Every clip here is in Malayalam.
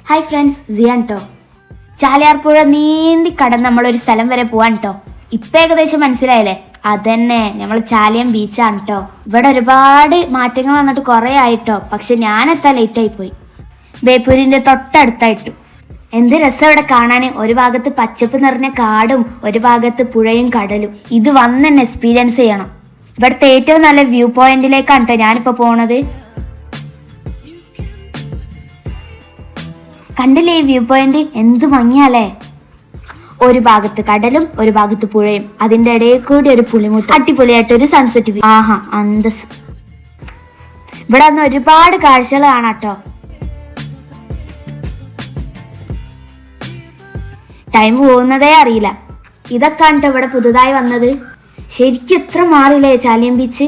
ഹായ് ഫ്രണ്ട്സ്, സിയാൻ ട്ടോ. ചാലിയാർപ്പുഴ നീന്തി കടന്ന് നമ്മളൊരു സ്ഥലം വരെ പോവാൻ ട്ടോ. ഇപ്പം ഏകദേശം മനസ്സിലായില്ലേ? അതന്നെ, നമ്മൾ ചാലിയം ബീച്ചാണ് ട്ടോ. ഇവിടെ ഒരുപാട് മാറ്റങ്ങൾ വന്നിട്ട് കുറേ ആയിട്ടോ. പക്ഷെ ഞാനെത്താൻ ലേറ്റായി പോയി. ബേപ്പൂരിൻ്റെ തൊട്ടടുത്തായിട്ടു. എന്ത് രസം ഇവിടെ കാണാൻ. ഒരു ഭാഗത്ത് പച്ചപ്പ് നിറഞ്ഞ കാടും ഒരു ഭാഗത്ത് പുഴയും കടലും. ഇത് വന്ന് തന്നെ എക്സ്പീരിയൻസ് ചെയ്യണം. ഇവിടുത്തെ ഏറ്റവും നല്ല വ്യൂ പോയിന്റിലേക്കാണ് കേട്ടോ ഞാനിപ്പോൾ പോണത്. കണ്ടില്ലേ ഈ വ്യൂ പോയിന്റ്? എന്ത് ഭംഗിയല്ലേ. ഒരു ഭാഗത്ത് കടലും ഒരു ഭാഗത്ത് പുഴയും, അതിന്റെ ഇടയിൽ കൂടി ഒരു പുളിമുട്ട്. അടിപൊളിയായിട്ട് ഒരു സൺസെറ്റ് വ്യൂ. ആഹാ, അന്തസ്. ഇവിടെ വന്ന് ഒരുപാട് കാഴ്ചകൾ കാണാം കേട്ടോ. ടൈം പോകുന്നതേ അറിയില്ല. ഇതൊക്കെയാണ് കേട്ടോ ഇവിടെ പുതുതായി വന്നത്. ശരിക്കും എത്ര മാറില്ലേ ചാലിയം ബീച്ച്.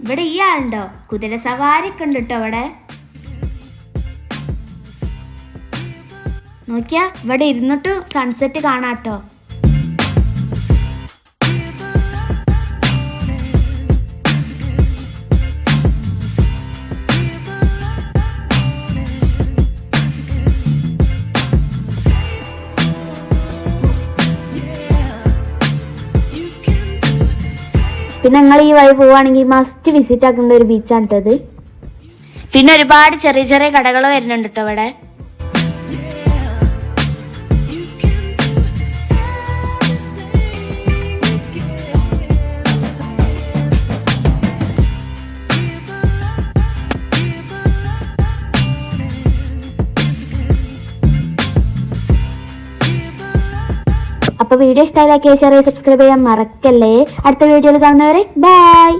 ഇവിടെ ഈ ആളുണ്ടോ? കുതിര സവാരിയൊക്കെ ഉണ്ട് കേട്ടോ ഇവിടെ. നോക്കിയാ ഇവിടെ ഇരുന്നിട്ട് സൺസെറ്റ് കാണാട്ടോ. പിന്നെ നിങ്ങൾ ഈ വഴി പോവുകയാണെങ്കിൽ മസ്റ്റ് വിസിറ്റ് ആക്കേണ്ട ഒരു ബീച്ചാണ് കേട്ടോ ഇത്. പിന്നെ ഒരുപാട് ചെറിയ ചെറിയ കടകൾ വരുന്നുണ്ട് കേട്ടോ ഇവിടെ. അപ്പോൾ വീഡിയോ ഇഷ്ടമായി ലൈക്ക് ഷെയർ സബ്സ്ക്രൈബ് ചെയ്യാൻ മറക്കല്ലേ. അടുത്ത വീഡിയോയിൽ കാണുന്നവരെ ബൈ.